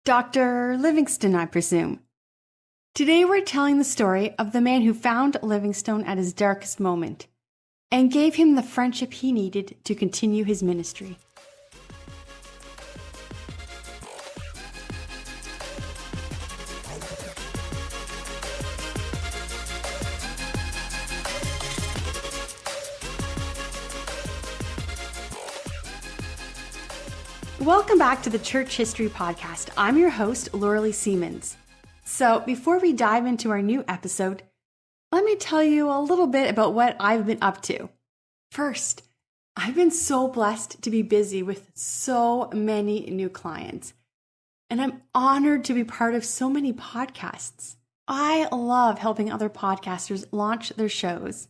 Dr. Livingstone, I presume. Today we're telling the story of the man who found Livingstone at his darkest moment and gave him the friendship he needed to continue his ministry. Welcome back to the Church History Podcast. I'm your host, Laura Lee Siemens. So before we dive into our new episode, let me tell you a little bit about what I've been up to. First, I've been so blessed to be busy with so many new clients, and I'm honored to be part of so many podcasts. I love helping other podcasters launch their shows,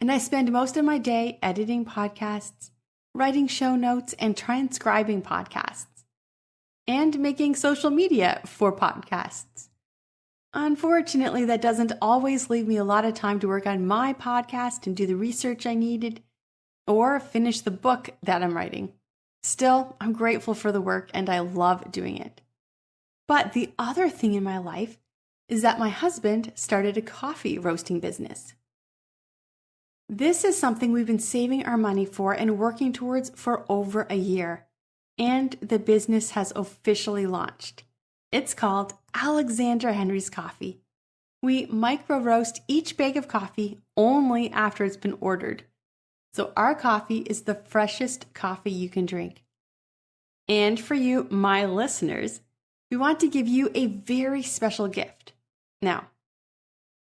and I spend most of my day editing podcasts, writing show notes, and transcribing podcasts, and making social media for podcasts. Unfortunately, that doesn't always leave me a lot of time to work on my podcast and do the research I needed, or finish the book that I'm writing. Still, I'm grateful for the work and I love doing it. But the other thing in my life is that my husband started a coffee roasting business. This is something we've been saving our money for and working towards for over a year, and the business has officially launched. It's called Alexandra Henry's Coffee. We micro-roast each bag of coffee only after it's been ordered, so our coffee is the freshest coffee you can drink. And for you, my listeners, we want to give you a very special gift. Now,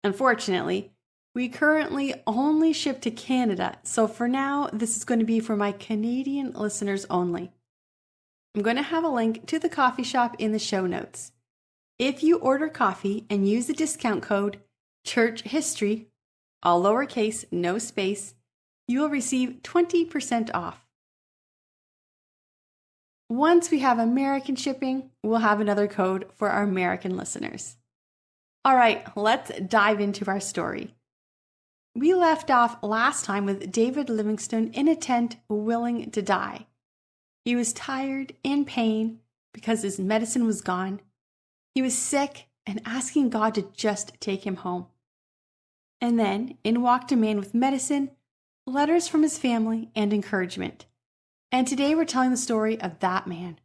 unfortunately, we currently only ship to Canada, so for now, this is going to be for my Canadian listeners only. I'm going to have a link to the coffee shop in the show notes. If you order coffee and use the discount code CHURCHHISTORY, all lowercase, no space, you will receive 20% off. Once we have American shipping, we'll have another code for our American listeners. All right, let's dive into our story. We left off last time with David Livingstone in a tent, willing to die. He was tired, in pain, because his medicine was gone. He was sick and asking God to just take him home. And then in walked a man with medicine, letters from his family, and encouragement. And today we're telling the story of that man.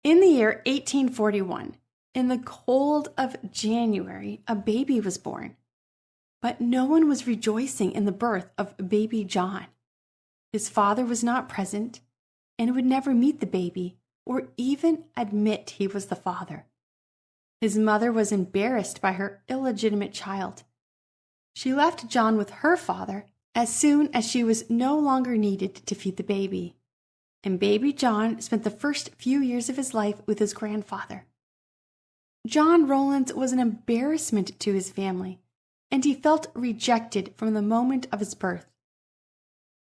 In the year 1841, in the cold of January, a baby was born. But no one was rejoicing in the birth of baby John. His father was not present and would never meet the baby or even admit he was the father. His mother was embarrassed by her illegitimate child. She left John with her father as soon as she was no longer needed to feed the baby. And baby John spent the first few years of his life with his grandfather. John Rowlands was an embarrassment to his family, and he felt rejected from the moment of his birth.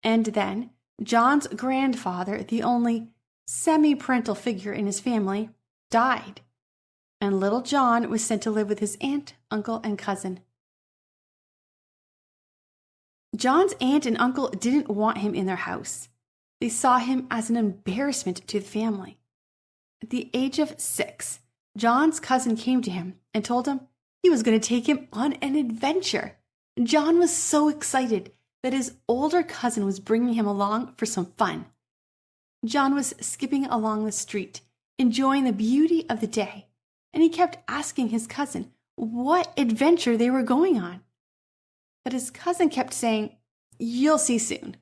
And then, John's grandfather, the only semi-parental figure in his family, died, and little John was sent to live with his aunt, uncle, and cousin. John's aunt and uncle didn't want him in their house. They saw him as an embarrassment to the family. At the age of 6, John's cousin came to him and told him he was going to take him on an adventure. John was so excited that his older cousin was bringing him along for some fun. John was skipping along the street, enjoying the beauty of the day, and he kept asking his cousin what adventure they were going on. But his cousin kept saying, "You'll see soon."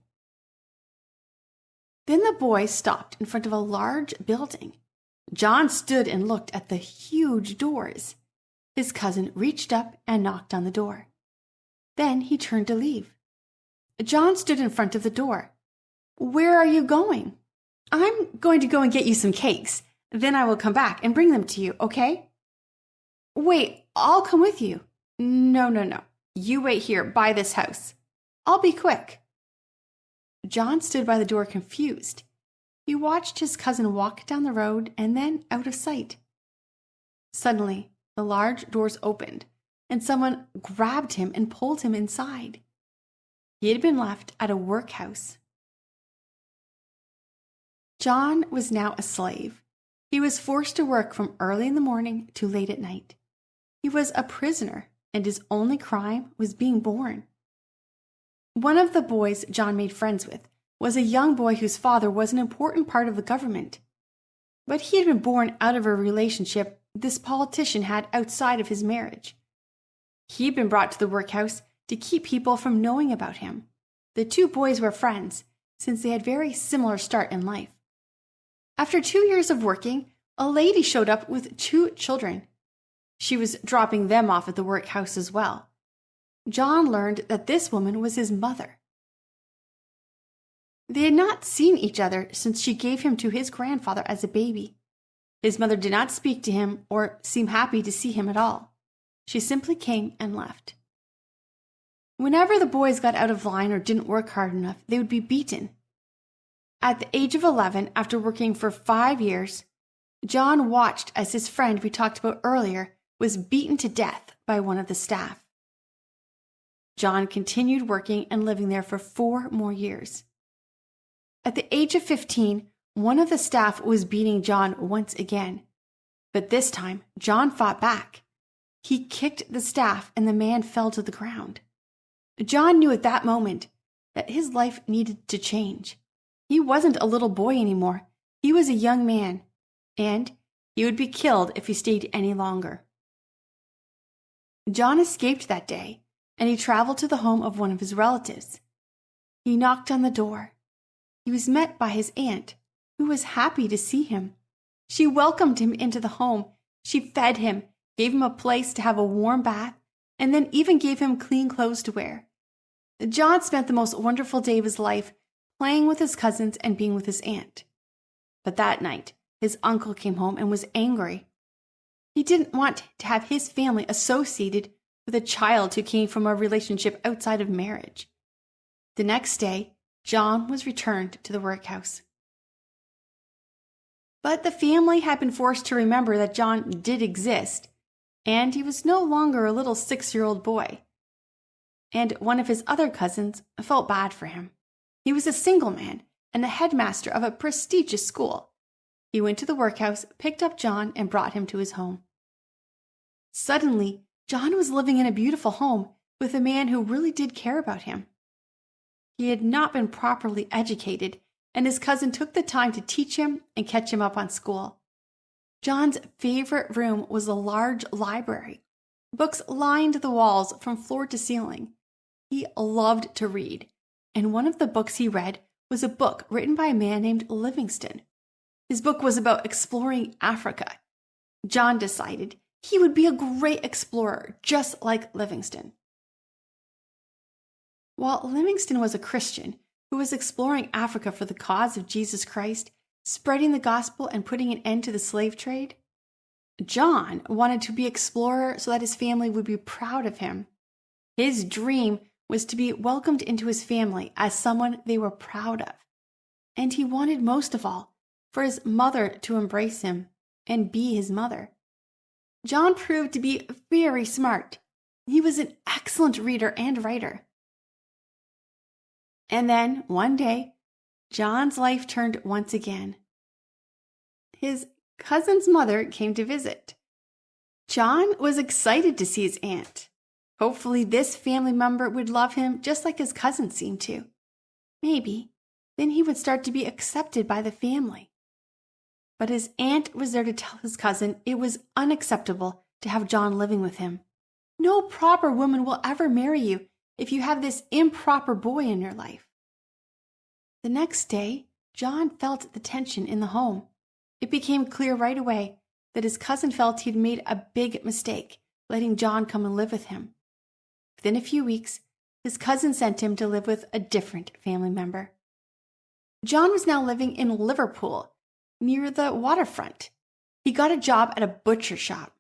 Then the boy stopped in front of a large building. John stood and looked at the huge doors. His cousin reached up and knocked on the door. Then he turned to leave. John stood in front of the door. "Where are you going?" "I'm going to go and get you some cakes. Then I will come back and bring them to you, okay?" "Wait, I'll come with you." No. You wait here by this house. I'll be quick." John stood by the door confused. He watched his cousin walk down the road and then out of sight. Suddenly, the large doors opened, and someone grabbed him and pulled him inside. He had been left at a workhouse. John was now a slave, He was forced to work from early in the morning to late at night. He was a prisoner, and his only crime was being born. One of the boys John made friends with was a young boy whose father was an important part of the government. But he had been born out of a relationship this politician had outside of his marriage. He had been brought to the workhouse to keep people from knowing about him. The two boys were friends, since they had very similar start in life. After 2 years of working, a lady showed up with 2 children. She was dropping them off at the workhouse as well. John learned that this woman was his mother. They had not seen each other since she gave him to his grandfather as a baby. His mother did not speak to him or seem happy to see him at all. She simply came and left. Whenever the boys got out of line or didn't work hard enough, they would be beaten. At the age of 11, after working for 5 years, John watched as his friend we talked about earlier was beaten to death by one of the staff. John continued working and living there for 4 more years. At the age of 15, one of the staff was beating John once again. But this time, John fought back. He kicked the staff and the man fell to the ground. John knew at that moment that his life needed to change. He wasn't a little boy anymore. He was a young man, and he would be killed if he stayed any longer. John escaped that day, and he traveled to the home of one of his relatives. He knocked on the door. He was met by his aunt, who was happy to see him. She welcomed him into the home. She fed him, gave him a place to have a warm bath, and then even gave him clean clothes to wear. John spent the most wonderful day of his life playing with his cousins and being with his aunt. But that night, his uncle came home and was angry. He didn't want to have his family associated with a child who came from a relationship outside of marriage. The next day, John was returned to the workhouse. But the family had been forced to remember that John did exist, and he was no longer a little 6-year-old boy. And one of his other cousins felt bad for him. He was a single man and the headmaster of a prestigious school. He went to the workhouse, picked up John, and brought him to his home. Suddenly, John was living in a beautiful home with a man who really did care about him. He had not been properly educated, and his cousin took the time to teach him and catch him up on school. John's favorite room was a large library. Books lined the walls from floor to ceiling. He loved to read, and one of the books he read was a book written by a man named Livingstone. His book was about exploring Africa. John decided he would be a great explorer, just like Livingstone. While Livingstone was a Christian who was exploring Africa for the cause of Jesus Christ, spreading the gospel and putting an end to the slave trade, John wanted to be an explorer so that his family would be proud of him. His dream was to be welcomed into his family as someone they were proud of. And he wanted most of all for his mother to embrace him and be his mother. John proved to be very smart. He was an excellent reader and writer. And then, one day, John's life turned once again. His cousin's mother came to visit. John was excited to see his aunt. Hopefully this family member would love him just like his cousin seemed to. Maybe then he would start to be accepted by the family. But his aunt was there to tell his cousin it was unacceptable to have John living with him. No proper woman will ever marry you if you have this improper boy in your life. The next day, John felt the tension in the home. It became clear right away that his cousin felt he'd made a big mistake letting John come and live with him. Within a few weeks, his cousin sent him to live with a different family member. John was now living in Liverpool, near the waterfront. He got a job at a butcher shop.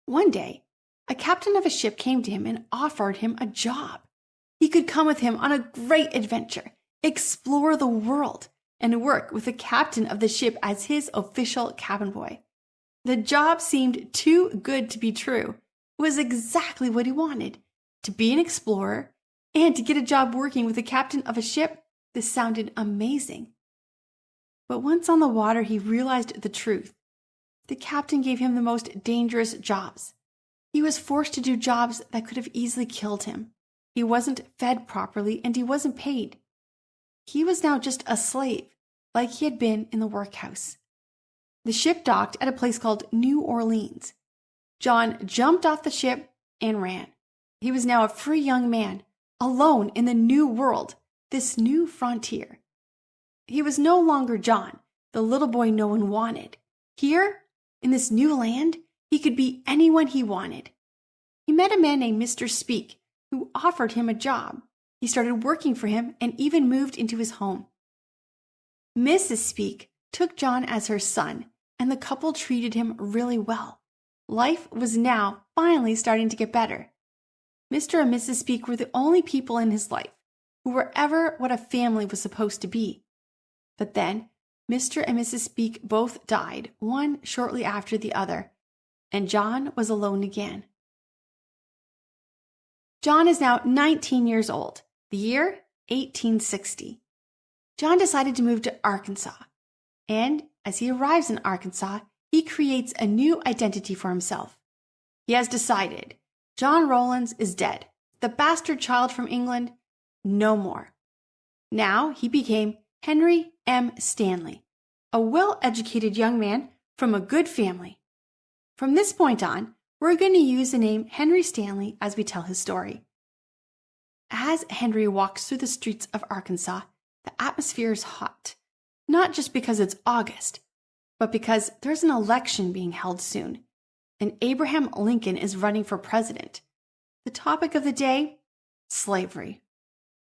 One day, a captain of a ship came to him and offered him a job. He could come with him on a great adventure, explore the world, and work with the captain of the ship as his official cabin boy. The job seemed too good to be true. It was exactly what he wanted, to be an explorer and to get a job working with the captain of a ship. This sounded amazing. But once on the water, he realized the truth. The captain gave him the most dangerous jobs. He was forced to do jobs that could have easily killed him. He wasn't fed properly, and he wasn't paid. He was now just a slave, like he had been in the workhouse. The ship docked at a place called New Orleans. John jumped off the ship and ran. He was now a free young man, alone in the new world, this new frontier. He was no longer John, the little boy no one wanted. Here, in this new land, he could be anyone he wanted. He met a man named Mr. Speak, who offered him a job. He started working for him and even moved into his home. Mrs. Speak took John as her son, and the couple treated him really well. Life was now finally starting to get better. Mr. and Mrs. Speak were the only people in his life who were ever what a family was supposed to be. But then, Mr. and Mrs. Speak both died, one shortly after the other, and John was alone again. John is now 19 years old, the year 1860. John decided to move to Arkansas, and as he arrives in Arkansas, he creates a new identity for himself. He has decided John Rollins is dead, the bastard child from England, no more. Now he became Henry M. Stanley, a well-educated young man from a good family. From this point on, we're going to use the name Henry Stanley as we tell his story. As Henry walks through the streets of Arkansas, the atmosphere is hot, not just because it's August, but because there's an election being held soon, and Abraham Lincoln is running for president. The topic of the day? Slavery.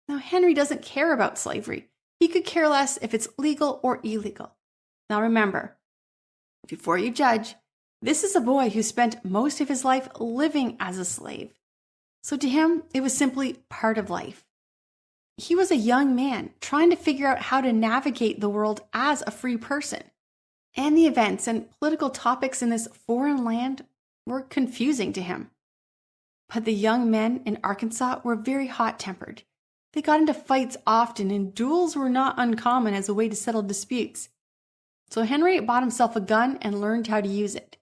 Now, Henry doesn't care about slavery. He could care less if it's legal or illegal. Now remember, before you judge, this is a boy who spent most of his life living as a slave. So to him, it was simply part of life. He was a young man trying to figure out how to navigate the world as a free person. And the events and political topics in this foreign land were confusing to him. But the young men in Arkansas were very hot-tempered. They got into fights often, and duels were not uncommon as a way to settle disputes. So Henry bought himself a gun and learned how to use it.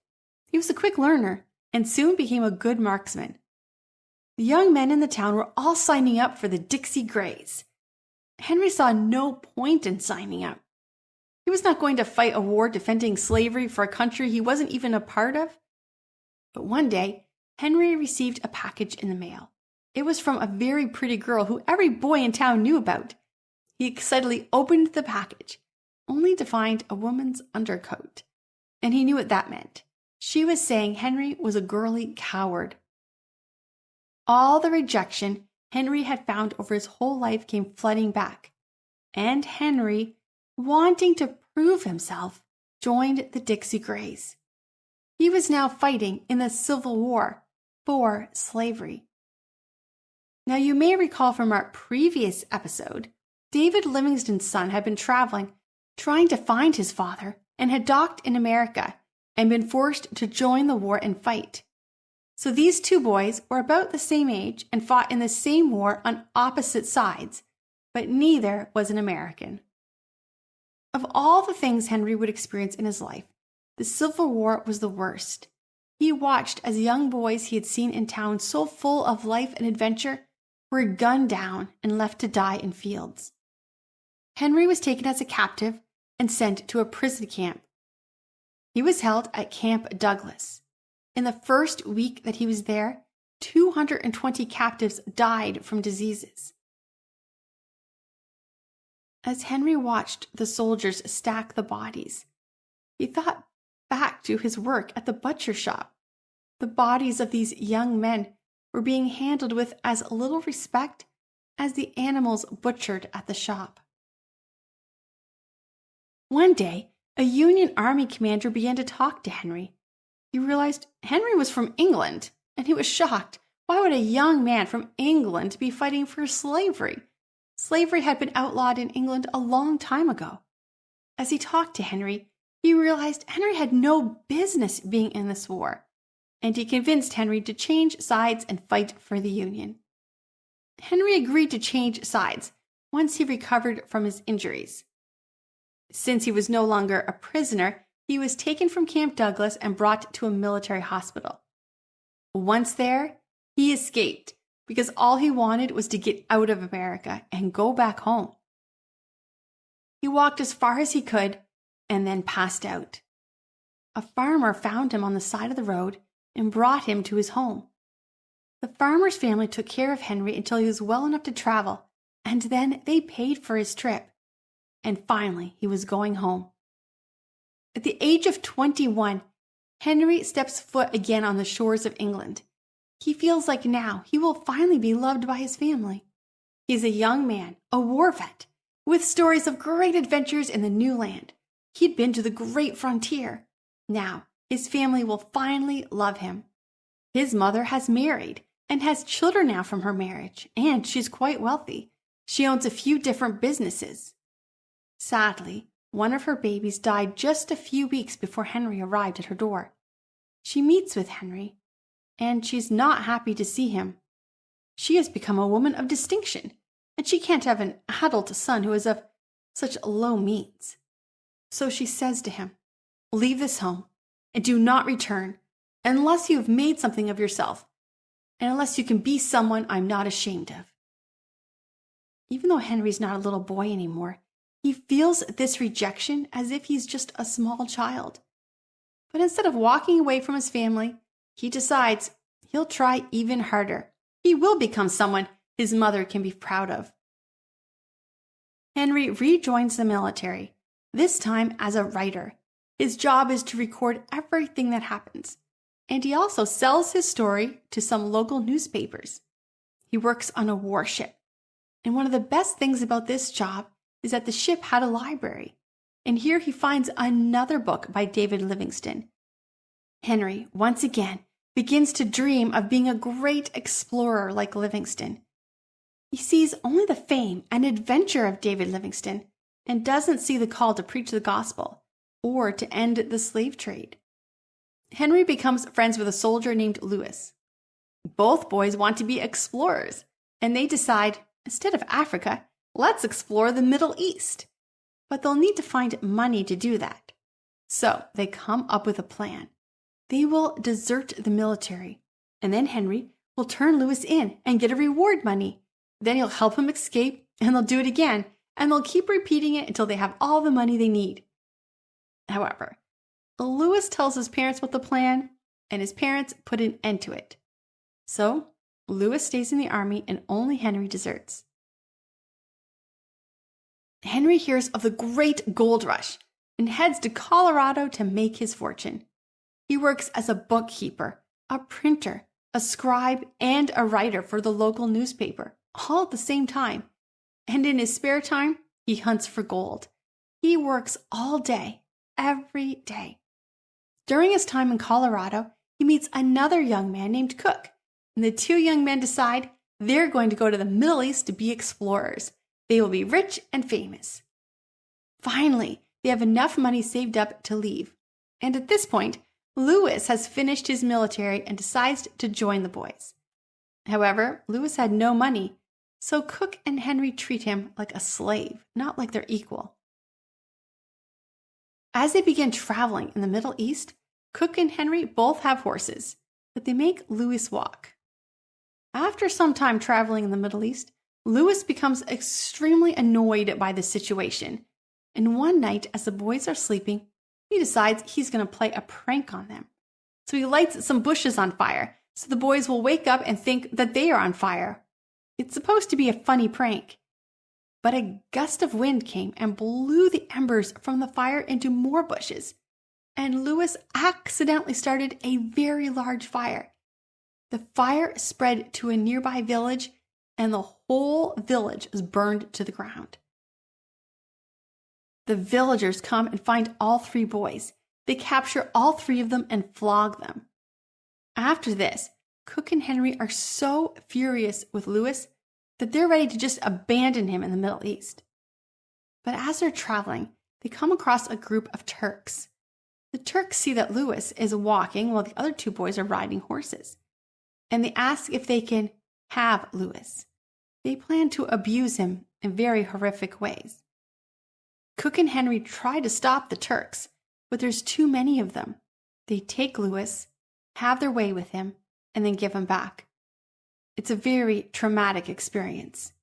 He was a quick learner and soon became a good marksman. The young men in the town were all signing up for the Dixie Grays. Henry saw no point in signing up. He was not going to fight a war defending slavery for a country he wasn't even a part of. But one day, Henry received a package in the mail. It was from a very pretty girl who every boy in town knew about. He excitedly opened the package, only to find a woman's undercoat. And he knew what that meant. She was saying Henry was a girly coward. All the rejection Henry had found over his whole life came flooding back. And Henry, wanting to prove himself, joined the Dixie Grays. He was now fighting in the Civil War for slavery. Now, you may recall from our previous episode, David Livingstone's son had been traveling, trying to find his father, and had docked in America and been forced to join the war and fight. So these two boys were about the same age and fought in the same war on opposite sides, but neither was an American. Of all the things Henry would experience in his life, the Civil War was the worst. He watched as young boys he had seen in town so full of life and adventure were gunned down and left to die in fields. Henry was taken as a captive and sent to a prison camp. He was held at Camp Douglas. In the first week that he was there, 220 captives died from diseases. As Henry watched the soldiers stack the bodies, he thought back to his work at the butcher shop. The bodies of these young men were being handled with as little respect as the animals butchered at the shop. One day, a Union Army commander began to talk to Henry. He realized Henry was from England, and he was shocked. Why would a young man from England be fighting for slavery? Slavery had been outlawed in England a long time ago. As he talked to Henry, he realized Henry had no business being in this war, and he convinced Henry to change sides and fight for the Union. Henry agreed to change sides once he recovered from his injuries. Since he was no longer a prisoner, he was taken from Camp Douglas and brought to a military hospital. Once there, he escaped because all he wanted was to get out of America and go back home. He walked as far as he could and then passed out. A farmer found him on the side of the road and brought him to his home. The farmer's family took care of Henry until he was well enough to travel, and then they paid for his trip. And finally, he was going home. At the age of 21, Henry steps foot again on the shores of England. He feels like now he will finally be loved by his family. He's a young man, a war vet, with stories of great adventures in the new land. He'd been to the great frontier. Now, his family will finally love him. His mother has married and has children now from her marriage, and she's quite wealthy. She owns a few different businesses. Sadly, one of her babies died just a few weeks before Henry arrived at her door. She meets with Henry, and she's not happy to see him. She has become a woman of distinction, and she can't have an adult son who is of such low means. So she says to him, "Leave this home and do not return unless you have made something of yourself, and unless you can be someone I'm not ashamed of." Even though Henry's not a little boy anymore, he feels this rejection as if he's just a small child. But instead of walking away from his family, he decides he'll try even harder. He will become someone his mother can be proud of. Henry rejoins the military, this time as a writer. His job is to record everything that happens, and he also sells his story to some local newspapers. He works on a warship, and one of the best things about this job is that the ship had a library, and here he finds another book by David Livingstone. Henry, once again, begins to dream of being a great explorer like Livingstone. He sees only the fame and adventure of David Livingstone and doesn't see the call to preach the gospel or to end the slave trade. Henry becomes friends with a soldier named Lewis. Both boys want to be explorers, and they decide, instead of Africa, let's explore the Middle East. But they'll need to find money to do that. So they come up with a plan. They will desert the military, and then Henry will turn Lewis in and get a reward money. Then he'll help him escape, and they'll do it again, and they'll keep repeating it until they have all the money they need. However, Lewis tells his parents about the plan, and his parents put an end to it. So Lewis stays in the army, and only Henry deserts. Henry hears of the great gold rush and heads to Colorado to make his fortune. He works as a bookkeeper, a printer, a scribe, and a writer for the local newspaper, all at the same time. And in his spare time, he hunts for gold. He works all day, every day. During his time in Colorado, he meets another young man named Cook, and the two young men decide they're going to go to the Middle East to be explorers. They will be rich and famous. Finally, they have enough money saved up to leave. And at this point, Lewis has finished his military and decides to join the boys. However, Lewis had no money, so Cook and Henry treat him like a slave, not like their equal. As they begin traveling in the Middle East, Cook and Henry both have horses, but they make Lewis walk. After some time traveling in the Middle East, Lewis becomes extremely annoyed by the situation, and one night as the boys are sleeping, he decides he's going to play a prank on them. So he lights some bushes on fire, so the boys will wake up and think that they are on fire. It's supposed to be a funny prank. But a gust of wind came and blew the embers from the fire into more bushes, and Lewis accidentally started a very large fire. The fire spread to a nearby village, and the whole village is burned to the ground. The villagers come and find all three boys. They capture all three of them and flog them. After this, Cook and Henry are so furious with Lewis that they're ready to just abandon him in the Middle East. But as they're traveling, they come across a group of Turks. The Turks see that Lewis is walking while the other two boys are riding horses, and they ask if they can have Lewis. They plan to abuse him in very horrific ways. Cook and Henry try to stop the Turks, but there's too many of them. They take Louis, have their way with him, and then give him back. It's a very traumatic experience.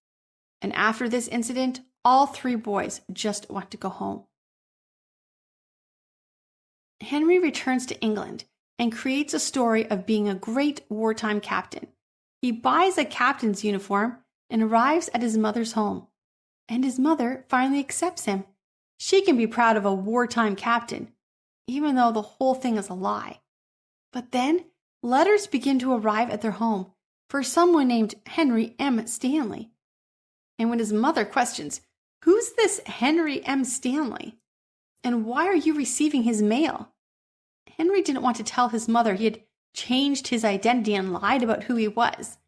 And after this incident, all three boys just want to go home. Henry returns to England and creates a story of being a great wartime captain. He buys a captain's uniform and arrives at his mother's home. And his mother finally accepts him. She can be proud of a wartime captain, even though the whole thing is a lie. But then, letters begin to arrive at their home for someone named Henry M. Stanley. And when his mother questions, "Who's this Henry M. Stanley? And why are you receiving his mail?" Henry didn't want to tell his mother he had changed his identity and lied about who he was.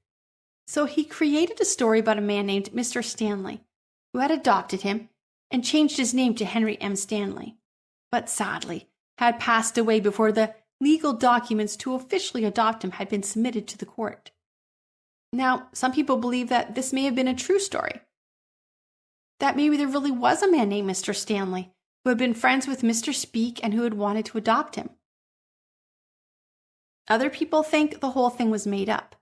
So he created a story about a man named Mr. Stanley, who had adopted him and changed his name to Henry M. Stanley, but sadly had passed away before the legal documents to officially adopt him had been submitted to the court. Now, some people believe that this may have been a true story, that maybe there really was a man named Mr. Stanley who had been friends with Mr. Speak and who had wanted to adopt him. Other people think the whole thing was made up,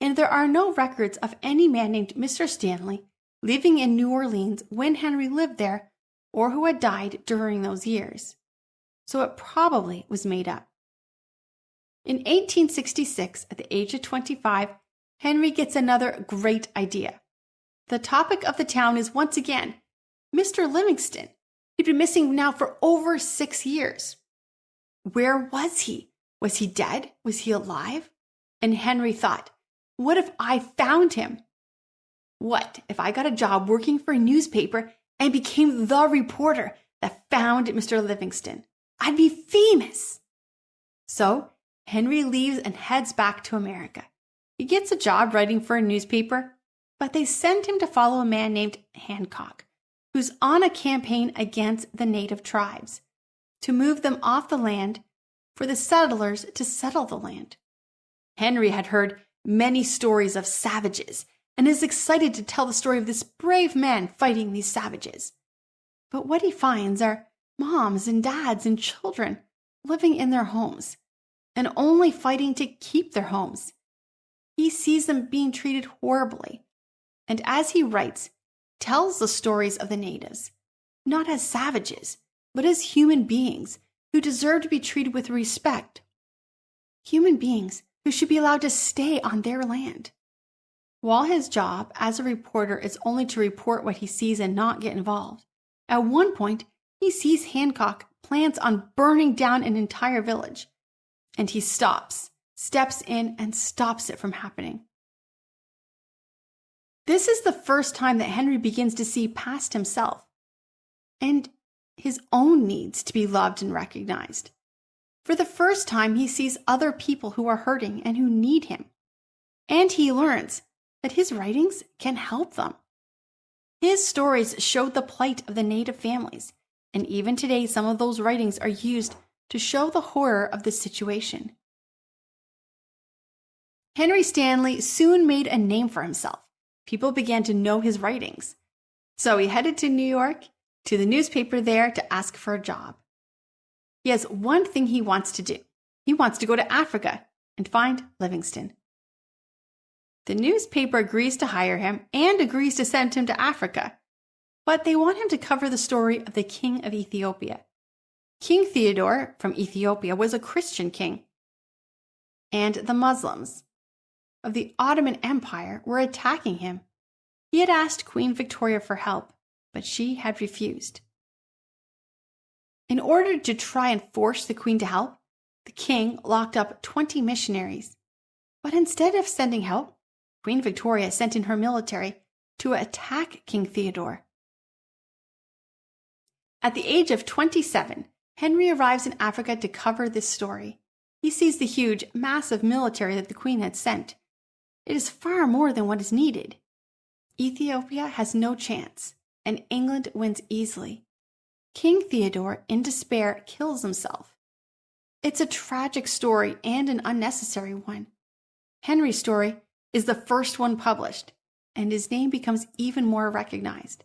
and there are no records of any man named Mr. Stanley living in New Orleans when Henry lived there or who had died during those years. So it probably was made up. In 1866, at the age of 25, Henry gets another great idea. The topic of the town is once again Mr. Livingstone. He'd been missing now for over 6 years. Where was he? Was he dead? Was he alive? And Henry thought, what if I found him? What if I got a job working for a newspaper and became the reporter that found Mr. Livingstone? I'd be famous. So Henry leaves and heads back to America. He gets a job writing for a newspaper, but they send him to follow a man named Hancock, who's on a campaign against the native tribes to move them off the land for the settlers to settle the land. Henry had heard many stories of savages and is excited to tell the story of this brave man fighting these savages. But what he finds are moms and dads and children living in their homes and only fighting to keep their homes. He sees them being treated horribly, and as he writes, tells the stories of the natives, not as savages, but as human beings who deserve to be treated with respect. Human beings who should be allowed to stay on their land. While his job as a reporter is only to report what he sees and not get involved, at one point he sees Hancock plans on burning down an entire village, and he steps in and stops it from happening. This is the first time that Henry begins to see past himself and his own needs to be loved and recognized. For the first time, he sees other people who are hurting and who need him. And he learns that his writings can help them. His stories showed the plight of the native families, and even today some of those writings are used to show the horror of the situation. Henry Stanley soon made a name for himself. People began to know his writings. So he headed to New York, to the newspaper there to ask for a job. He has one thing he wants to do. He wants to go to Africa and find Livingstone. The newspaper agrees to hire him and agrees to send him to Africa, but they want him to cover the story of the king of Ethiopia. King Theodore from Ethiopia was a Christian king, and the Muslims of the Ottoman Empire were attacking him. He had asked Queen Victoria for help, but she had refused. In order to try and force the queen to help, the king locked up 20 missionaries. But instead of sending help, Queen Victoria sent in her military to attack King Theodore. At the age of 27, Henry arrives in Africa to cover this story. He sees the huge, massive military that the queen had sent. It is far more than what is needed. Ethiopia has no chance, and England wins easily. King Theodore, in despair, kills himself. It's a tragic story and an unnecessary one. Henry's story is the first one published, and his name becomes even more recognized.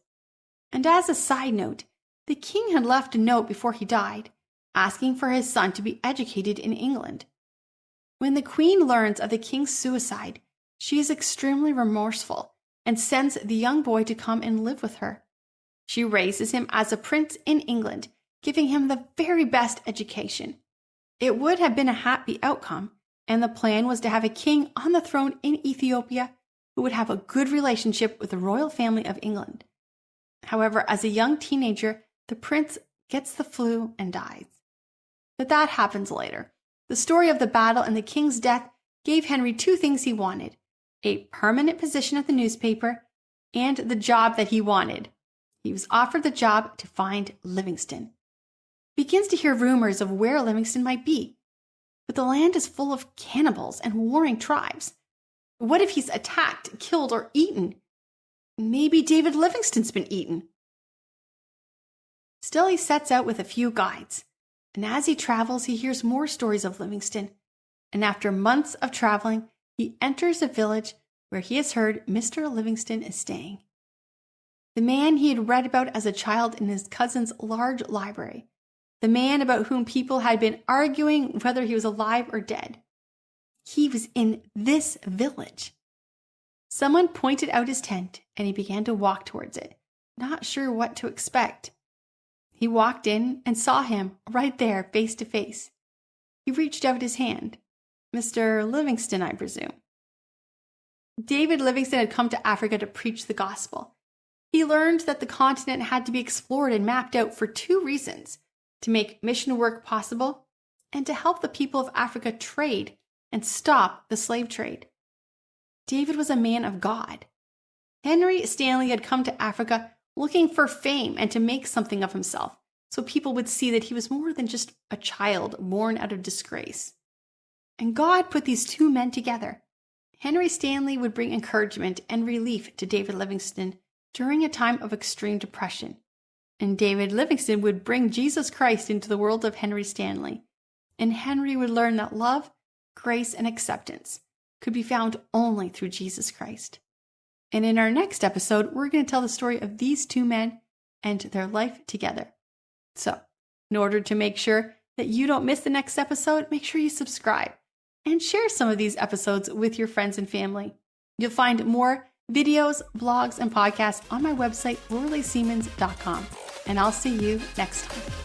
And as a side note, the king had left a note before he died, asking for his son to be educated in England. When the queen learns of the king's suicide, she is extremely remorseful and sends the young boy to come and live with her. She raises him as a prince in England, giving him the very best education. It would have been a happy outcome, and the plan was to have a king on the throne in Ethiopia who would have a good relationship with the royal family of England. However, as a young teenager, the prince gets the flu and dies. But that happens later. The story of the battle and the king's death gave Henry two things he wanted: a permanent position at the newspaper and the job that he wanted. He was offered the job to find Livingstone. He begins to hear rumors of where Livingstone might be. But the land is full of cannibals and warring tribes. What if he's attacked, killed, or eaten? Maybe David Livingstone's been eaten. Still, he sets out with a few guides. And as he travels, he hears more stories of Livingstone. And after months of traveling, he enters a village where he has heard Mr. Livingstone is staying. The man he had read about as a child in his cousin's large library. The man about whom people had been arguing whether he was alive or dead. He was in this village. Someone pointed out his tent, and he began to walk towards it, not sure what to expect. He walked in and saw him right there, face to face. He reached out his hand. Mr. Livingstone, I presume. David Livingstone had come to Africa to preach the gospel. He learned that the continent had to be explored and mapped out for two reasons: to make mission work possible and to help the people of Africa trade and stop the slave trade. David was a man of God. Henry Stanley had come to Africa looking for fame and to make something of himself, so people would see that he was more than just a child born out of disgrace. And God put these two men together. Henry Stanley would bring encouragement and relief to David Livingstone during a time of extreme depression. And David Livingstone would bring Jesus Christ into the world of Henry Stanley. And Henry would learn that love, grace, and acceptance could be found only through Jesus Christ. And in our next episode, we're going to tell the story of these two men and their life together. So, in order to make sure that you don't miss the next episode, make sure you subscribe and share some of these episodes with your friends and family. You'll find more videos, blogs, and podcasts on my website, LorelaiSiemens.com. And I'll see you next time.